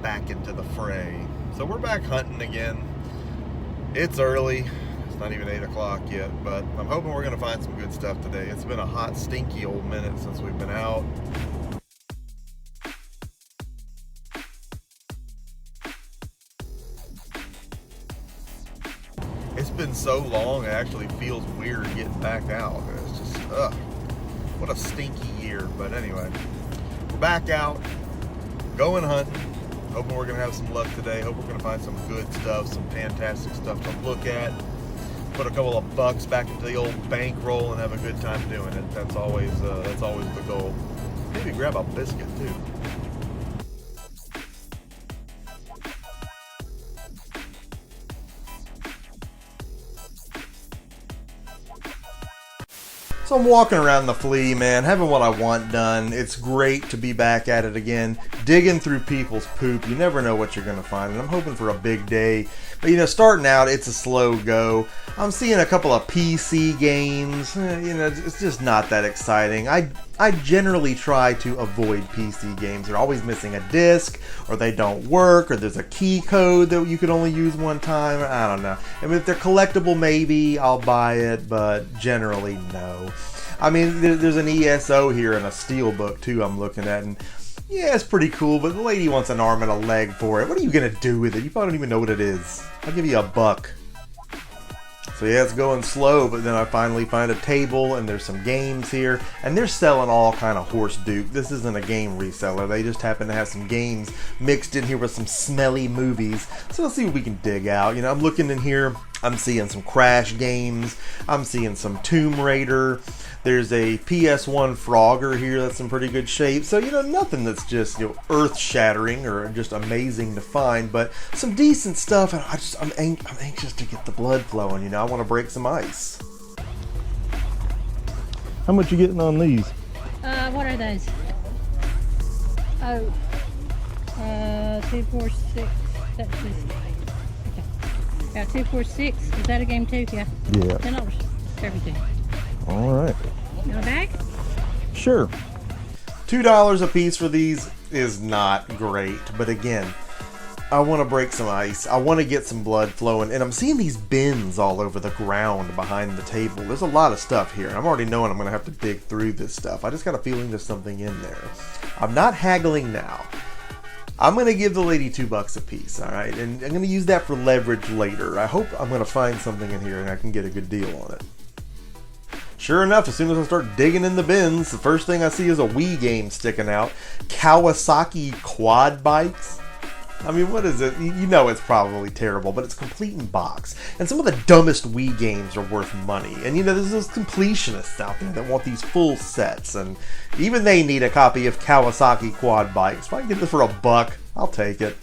back into the fray. So we're back hunting again. It's early. It's not even 8 o'clock yet, but I'm hoping we're going to find some good stuff today. It's been a hot, stinky old minute since we've been out. It's been so long, it actually feels weird getting back out. It's just, what a stinky year. But anyway, we're back out, going hunting. Hoping we're going to have some luck today. Hope we're going to find some good stuff, some fantastic stuff to look at. Put a couple of bucks back into the old bankroll and have a good time doing it. That's always the goal. Maybe grab a biscuit too. So I'm walking around the Flea, man, having what I want done. It's great to be back at it again, digging through people's poop. You never know what you're going to find, and I'm hoping for a big day. But, starting out, it's a slow go. I'm seeing a couple of PC games. It's just not that exciting. I generally try to avoid PC games. They're always missing a disc, or they don't work, or there's a key code that you can only use one time. I don't know. I mean, if they're collectible, maybe I'll buy it, but generally, no. I mean, there's an ESO here and a Steelbook, too, I'm looking at, and yeah, it's pretty cool, but the lady wants an arm and a leg for it. What are you going to do with it? You probably don't even know what it is. I'll give you $1. So yeah, it's going slow, but then I finally find a table, and there's some games here, and they're selling all kind of horse duke. This isn't a game reseller. They just happen to have some games mixed in here with some smelly movies. So let's see what we can dig out. I'm looking in here. I'm seeing some Crash games. I'm seeing some Tomb Raider. There's a PS1 Frogger here that's in pretty good shape. So, nothing that's just, earth-shattering or just amazing to find, but some decent stuff. And I'm anxious to get the blood flowing, I want to break some ice. How much you getting on these? What are those? Oh, 2, 4, 6. That's just, okay. Yeah, 2, 4, 6. Is that a game too? Yeah. Yeah. $10. Everything. All right. You want a bag? Sure. $2 a piece for these is not great, but again, I want to break some ice. I want to get some blood flowing, and I'm seeing these bins all over the ground behind the table. There's a lot of stuff here. I'm already knowing I'm going to have to dig through this stuff. I just got a feeling there's something in there. I'm not haggling now. I'm going to give the lady $2 a piece, all right? And I'm going to use that for leverage later. I hope I'm going to find something in here and I can get a good deal on it. Sure enough, as soon as I start digging in the bins, the first thing I see is a Wii game sticking out. Kawasaki quad bikes. I mean, what is it? It's probably terrible, but it's complete in box. And some of the dumbest Wii games are worth money. And there's those completionists out there that want these full sets, and even they need a copy of Kawasaki quad bikes. If I can get this for $1, I'll take it.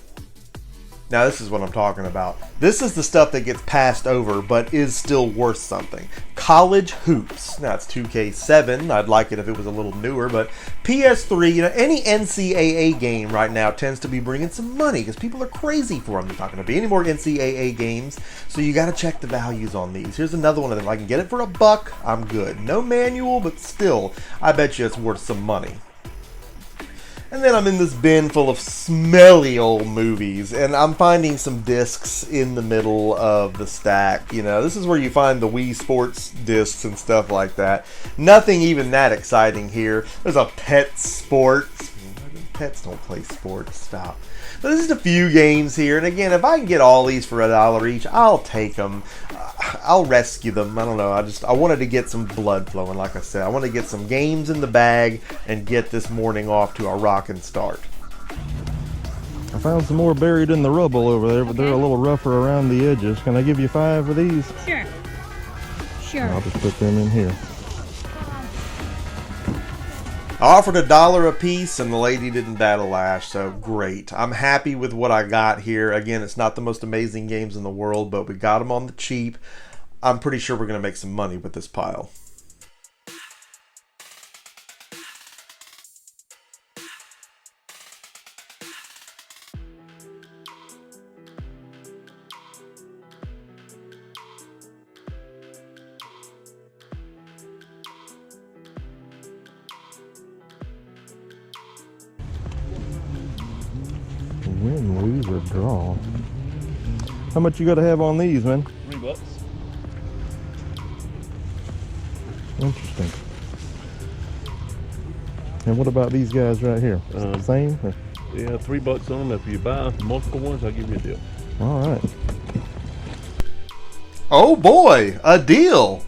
Now, this is what I'm talking about. This is the stuff that gets passed over, but is still worth something. College Hoops. Now, it's 2K7. I'd like it if it was a little newer, but PS3, any NCAA game right now tends to be bringing some money because people are crazy for them. There's not going to be any more NCAA games, so you got to check the values on these. Here's another one of them. If I can get it for $1, I'm good. No manual, but still, I bet you it's worth some money. And then I'm in this bin full of smelly old movies, and I'm finding some discs in the middle of the stack. This is where you find the Wii Sports discs and stuff like that. Nothing even that exciting here. There's a Pet Sports. Pets don't play sports. Stop. But there's just a few games here, and again, if I can get all these for $1 each, I'll take them. I'll rescue them. I don't know. I wanted to get some blood flowing, like I said. I want to get some games in the bag and get this morning off to a rockin' start. I found some more buried in the rubble over there, but they're a little rougher around the edges. Can I give you 5 of these? Sure. Sure. I'll just put them in here. I offered $1 a piece, and the lady didn't bat a lash, so great. I'm happy with what I got here. Again, it's not the most amazing games in the world, but we got them on the cheap. I'm pretty sure we're going to make some money with this pile. Win, lose, or draw. How much you got to have on these, man? $3. Interesting. And what about these guys right here? Same? Or? Yeah, $3 on them. If you buy multiple ones, I'll give you a deal. All right. Oh boy, a deal.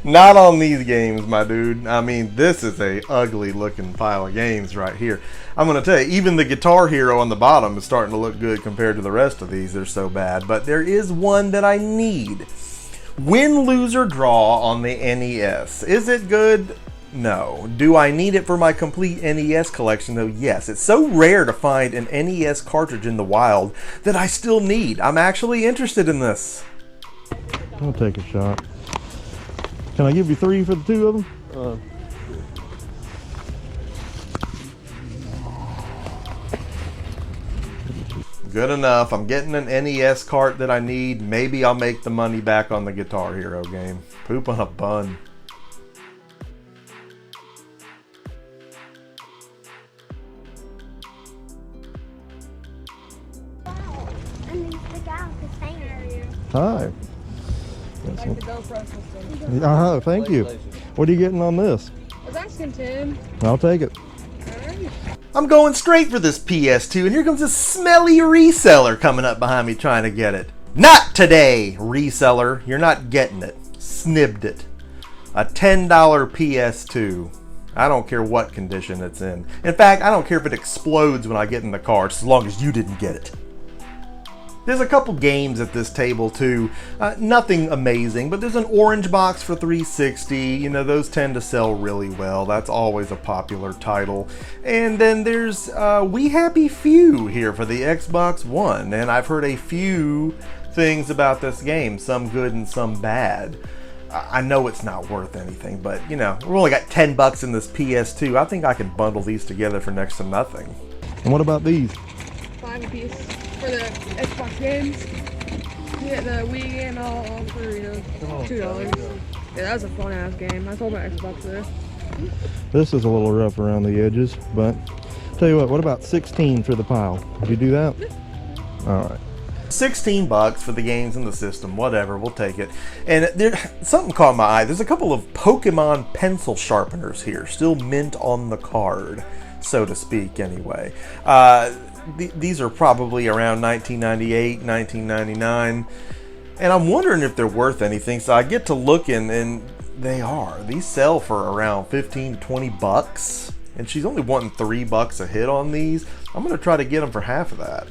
Not on these games, my dude. I mean, this is a ugly looking pile of games right here. I'm going to tell you, even the Guitar Hero on the bottom is starting to look good compared to the rest of these. They're so bad. But there is one that I need. Win, lose, or draw on the NES. Is it good? No. Do I need it for my complete NES collection, though? Yes. It's so rare to find an NES cartridge in the wild that I still need. I'm actually interested in this. I'll take a shot. Can I give you 3 for the 2 of them? Good enough. I'm getting an NES cart that I need. Maybe I'll make the money back on the Guitar Hero game. Poop on a bun. Hi. Like the GoPro system. Thank you. What are you getting on this? I was asking Tim. I'll take it. I'm going straight for this PS2, and here comes this smelly reseller coming up behind me trying to get it. Not today, reseller. You're not getting it. Snibbed it. A $10 PS2. I don't care what condition it's in. In fact, I don't care if it explodes when I get in the car, just as long as you didn't get it. There's a couple games at this table too. Nothing amazing, but there's an orange box for 360. You know, those tend to sell really well. That's always a popular title. And then there's We Happy Few here for the Xbox One. And I've heard a few things about this game, some good and some bad. I know it's not worth anything, but you know, we've only got $10 in this PS2. I think I can bundle these together for next to nothing. And what about these? 5 a piece for the Xbox games. You get the Wii game all for $2. Yeah, that was a fun ass game. I sold my Xbox there. This is a little rough around the edges, but tell you what about 16 for the pile? Would you do that? All right. $16 for the games in the system, whatever, we'll take it. And there, something caught my eye. There's a couple of Pokemon pencil sharpeners here, still mint on the card, so to speak, anyway. These are probably around 1998, 1999, and I'm wondering if they're worth anything. So I get to looking, and they are. These sell for around 15 to 20 bucks, and she's only wanting $3 a hit on these. I'm gonna try to get them for half of that.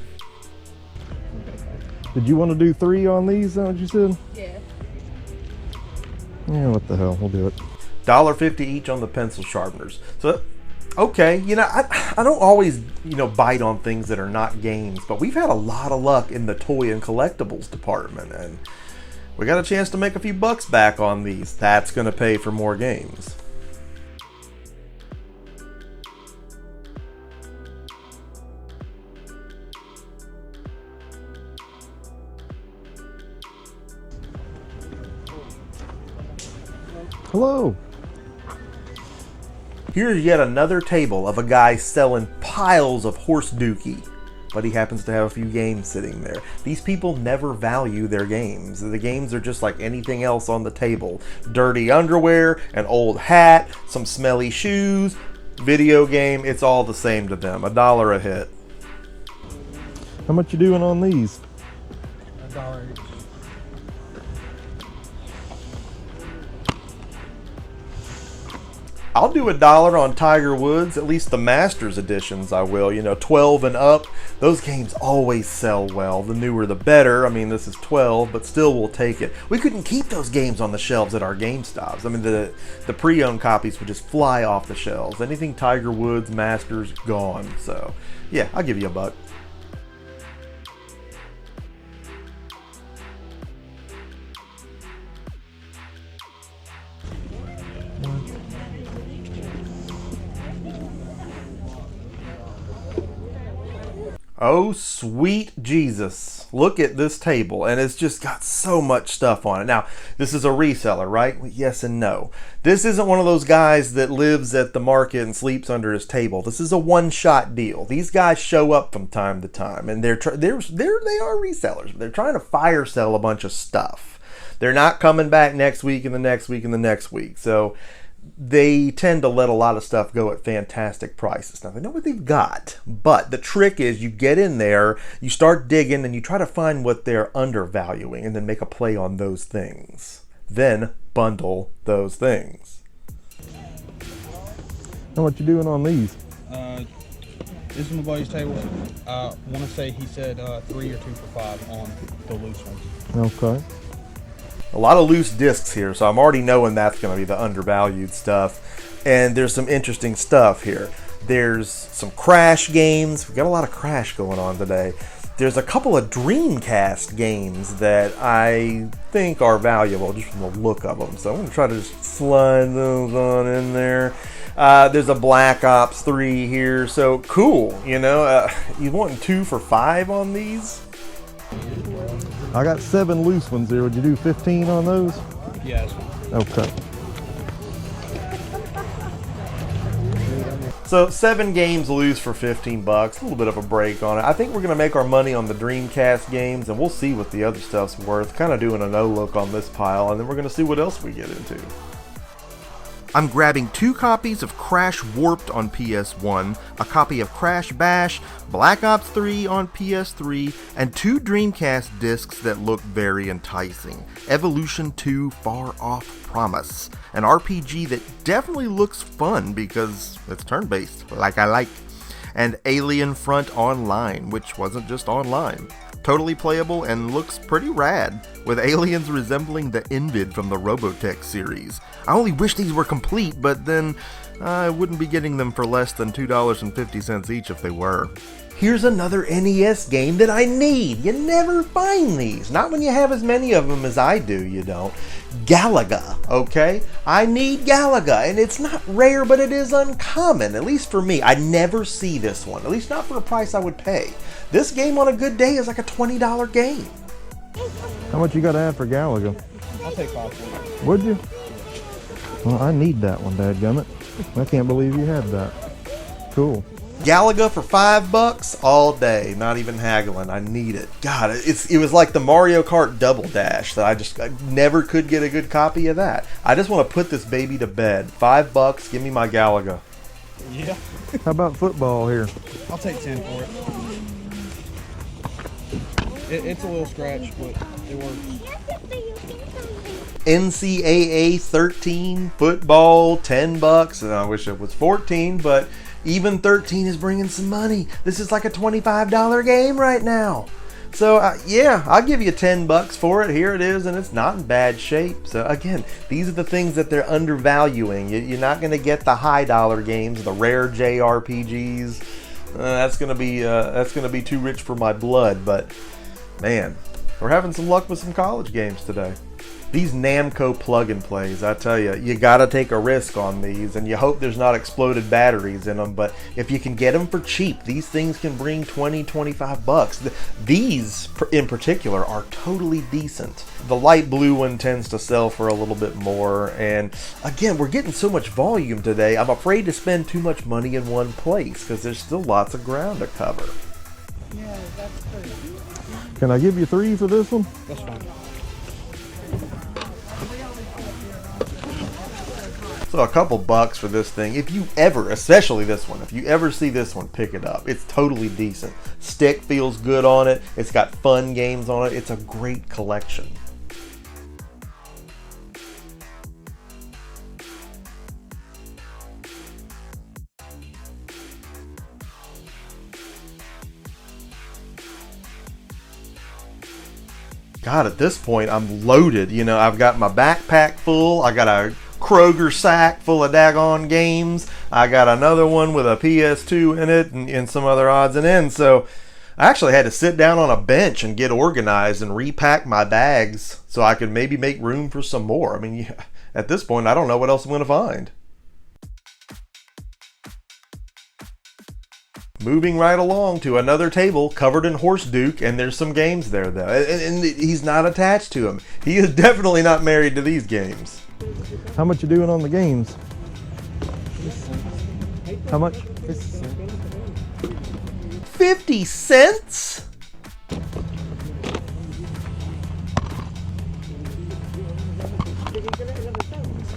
Did you want to do 3 on these? Is that what you said? Yeah. Yeah, what the hell? We'll do it. $1.50 each on the pencil sharpeners. So, okay, you know, I don't always, you know, bite on things that are not games, but we've had a lot of luck in the toy and collectibles department, and we got a chance to make a few bucks back on these. That's going to pay for more games. Hello. Here's yet another table of a guy selling piles of horse dookie, but he happens to have a few games sitting there. These people never value their games. The games are just like anything else on the table. Dirty underwear, an old hat, some smelly shoes, video game, it's all the same to them. $1 a hit. How much you doing on these? $1 each. I'll do $1 on Tiger Woods, at least the Masters editions I will, you know, 12 and up. Those games always sell well. The newer the better. I mean, this is 12, but still we'll take it. We couldn't keep those games on the shelves at our GameStops. I mean, the pre-owned copies would just fly off the shelves. Anything Tiger Woods, Masters, gone. So, yeah, I'll give you $1. Oh, sweet Jesus. Look at this table, and it's just got so much stuff on it. Now, this is a reseller, right? Yes and no. This isn't one of those guys that lives at the market and sleeps under his table. This is a one-shot deal. These guys show up from time to time, and they are resellers. They're trying to fire sell a bunch of stuff. They're not coming back next week and the next week and the next week. So they tend to let a lot of stuff go at fantastic prices. Now, they know what they've got, but the trick is you get in there, you start digging, and you try to find what they're undervaluing and then make a play on those things. Then bundle those things. How much you doing on these? This is my buddy's table. I want to say he said 3 or 2 for $5 on the loose ones. Okay. A lot of loose discs here, so I'm already knowing that's going to be the undervalued stuff. And there's some interesting stuff here. There's some Crash games. We've got a lot of Crash going on today. There's a couple of Dreamcast games that I think are valuable just from the look of them. So I'm going to try to just slide those on in there. There's a Black Ops 3 here. So cool, you know. You want 2 for $5 on these? I got 7 loose ones here. Would you do 15 on those? Yes. Okay. So 7 games loose for $15. A little bit of a break on it. I think we're going to make our money on the Dreamcast games, and we'll see what the other stuff's worth. Kind of doing a no-look on this pile, and then we're going to see what else we get into. I'm grabbing 2 copies of Crash Warped on PS1, a copy of Crash Bash, Black Ops 3 on PS3, and 2 Dreamcast discs that look very enticing. Evolution 2 Far Off Promise, an RPG that definitely looks fun because it's turn-based, like I like. And Alienfront Online, which wasn't just online. Totally playable and looks pretty rad, with aliens resembling the Invid from the Robotech series. I only wish these were complete, but then I wouldn't be getting them for less than $2.50 each if they were. Here's another NES game that I need. You never find these. Not when you have as many of them as I do, you don't. Galaga, okay? I need Galaga, and it's not rare, but it is uncommon, at least for me. I never see this one, at least not for a price I would pay. This game on a good day is like a $20 game. How much you got to have for Galaga? I'll take 5 for it. Would you? Well, I need that one, dadgummit. I can't believe you had that. Cool. Galaga for $5 all day, not even haggling. I need it. God, it was like the Mario Kart Double Dash that I never could get a good copy of that. I just want to put this baby to bed. $5, give me my Galaga. Yeah. How about football here? I'll take 10 for it. It's a little scratch, but it works. NCAA 13 football, $10, and I wish it was 14, but even 13 is bringing some money. This is like a $25 game right now. So yeah, I'll give you $10 for it. Here it is, and it's not in bad shape. So again, these are the things that they're undervaluing. You're not going to get the high dollar games, the rare JRPGs. That's going to be too rich for my blood. But man, we're having some luck with some college games today. These Namco plug-and-plays, I tell you, you got to take a risk on these, and you hope there's not exploded batteries in them, but if you can get them for cheap, these things can bring $20, $25. These, in particular, are totally decent. The light blue one tends to sell for a little bit more, and again, we're getting so much volume today, I'm afraid to spend too much money in one place, because there's still lots of ground to cover. Yeah, that's pretty. Can I give you 3 for this one? That's fine. So a couple bucks for this thing. If you ever, especially this one, if you ever see this one, pick it up. It's totally decent. Stick feels good on it. It's got fun games on it. It's a great collection. God, at this point, I'm loaded. You know, I've got my backpack full. I got a Kroger sack full of daggone games. I got another one with a PS2 in it and some other odds and ends. So I actually had to sit down on a bench and get organized and repack my bags so I could maybe make room for some more. I mean, at this point, I don't know what else I'm going to find. moving right along to another table covered in horse duke, and there's some games there though, and he's not attached to them. He is definitely not married to these games. How much you doing on the games? How much? 50 cents?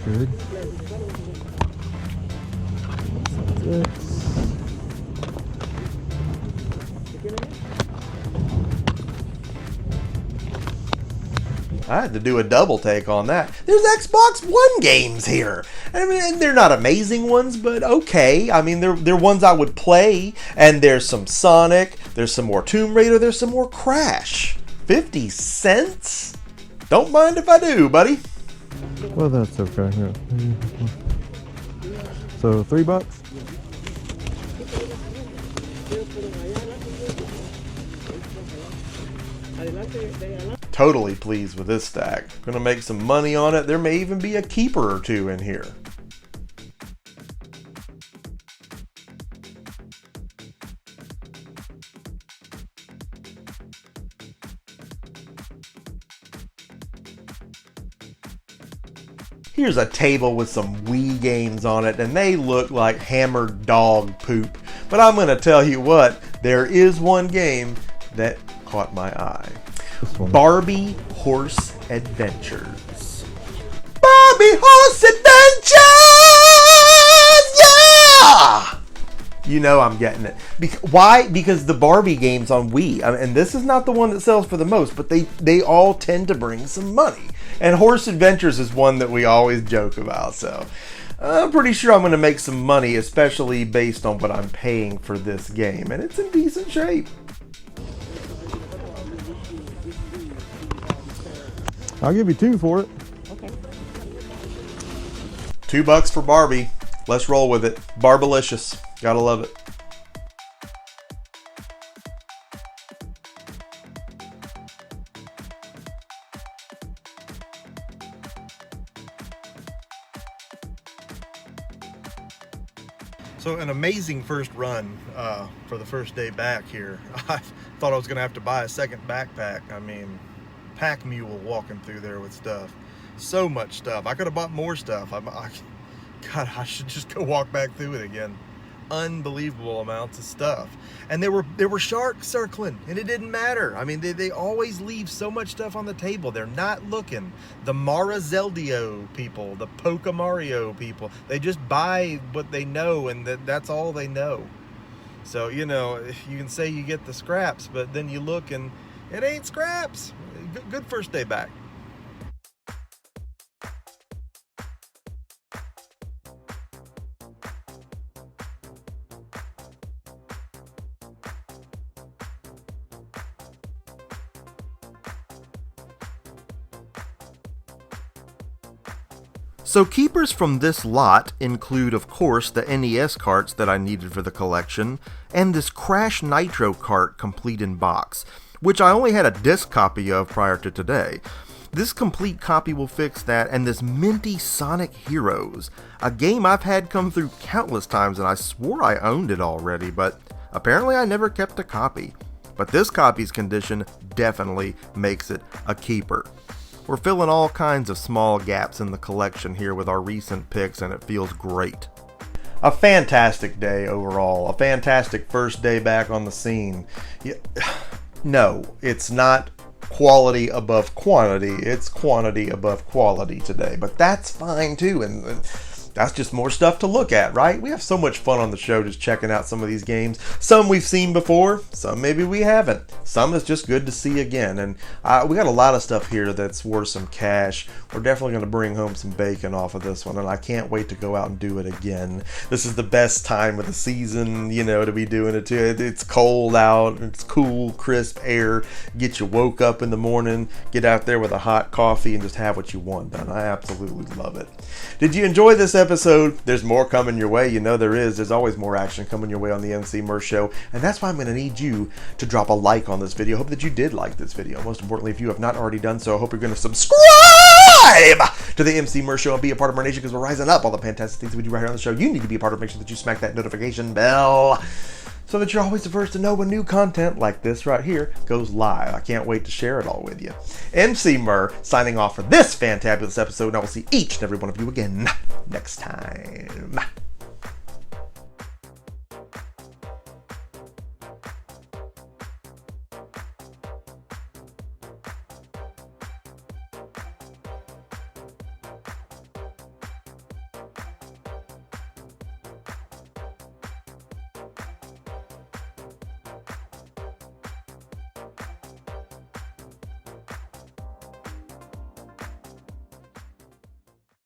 Good. I had to do a double take on that. There's Xbox One games here. I mean, they're not amazing ones, but okay. I mean, they're ones I would play. And there's some Sonic, there's some more Tomb Raider, there's some more Crash. 50 cents? Don't mind if I do, buddy. Well, that's okay. Yeah. So $3? Totally pleased with this stack. Gonna make some money on it. There may even be a keeper or two in here. Here's a table with some Wii games on it, and they look like hammered dog poop. But I'm gonna tell you what, there is one game that caught my eye. Barbie Horse Adventures. Barbie Horse Adventures! Yeah! You know I'm getting it. Why? Because the Barbie games on Wii, and this is not the one that sells for the most, but they all tend to bring some money. And Horse Adventures is one that we always joke about, so I'm pretty sure I'm going to make some money, especially based on what I'm paying for this game, and it's in decent shape. I'll give you 2 for it. Okay. $2 for Barbie. Let's roll with it. Barbalicious. Gotta love it. So an amazing first run for the first day back here. I thought I was gonna have to buy a second backpack. I mean, pack mule walking through there with stuff. So much stuff. I could have bought more stuff. God, I should just go walk back through it again. Unbelievable amounts of stuff. And there were sharks circling, and it didn't matter. I mean, they always leave so much stuff on the table. They're not looking. The Mara Zeldio people, the Poke Mario people, they just buy what they know, and that's all they know. So, you know, you can say you get the scraps, but then you look and it ain't scraps. Good first day back. So keepers from this lot include, of course, the NES carts that I needed for the collection, and this Crash Nitro cart complete in box, which I only had a disc copy of prior to today. This complete copy will fix that, and this minty Sonic Heroes, a game I've had come through countless times and I swore I owned it already, but apparently I never kept a copy. But this copy's condition definitely makes it a keeper. We're filling all kinds of small gaps in the collection here with our recent picks, and it feels great. A fantastic day overall. A fantastic first day back on the scene. No, it's not quality above quantity. It's quantity above quality today. But that's fine too, and that's just more stuff to look at, right? We have so much fun on the show just checking out some of these games. Some we've seen before, some maybe we haven't. Some is just good to see again. And we got a lot of stuff here that's worth some cash. We're definitely going to bring home some bacon off of this one, and I can't wait to go out and do it again. This is the best time of the season, you know, to be doing it too. It's cold out, it's cool, crisp air. Get you woke up in the morning, get out there with a hot coffee, and just have what you want done. I absolutely love it. Did you enjoy this episode? There's more coming your way. You know there is. There's always more action coming your way on the Emceemur Show, and that's why I'm going to need you to drop a like on this video. I hope that you did like this video. Most importantly, if you have not already done so, I hope you're going to subscribe to the Emceemur Show and be a part of our nation, because we're rising up. All the fantastic things that we do right here on the show, you need to be a part of. Make sure that you smack that notification bell so that you're always the first to know when new content like this right here goes live. I can't wait to share it all with you. Emceemur signing off for this fantabulous episode, and I will see each and every one of you again next time.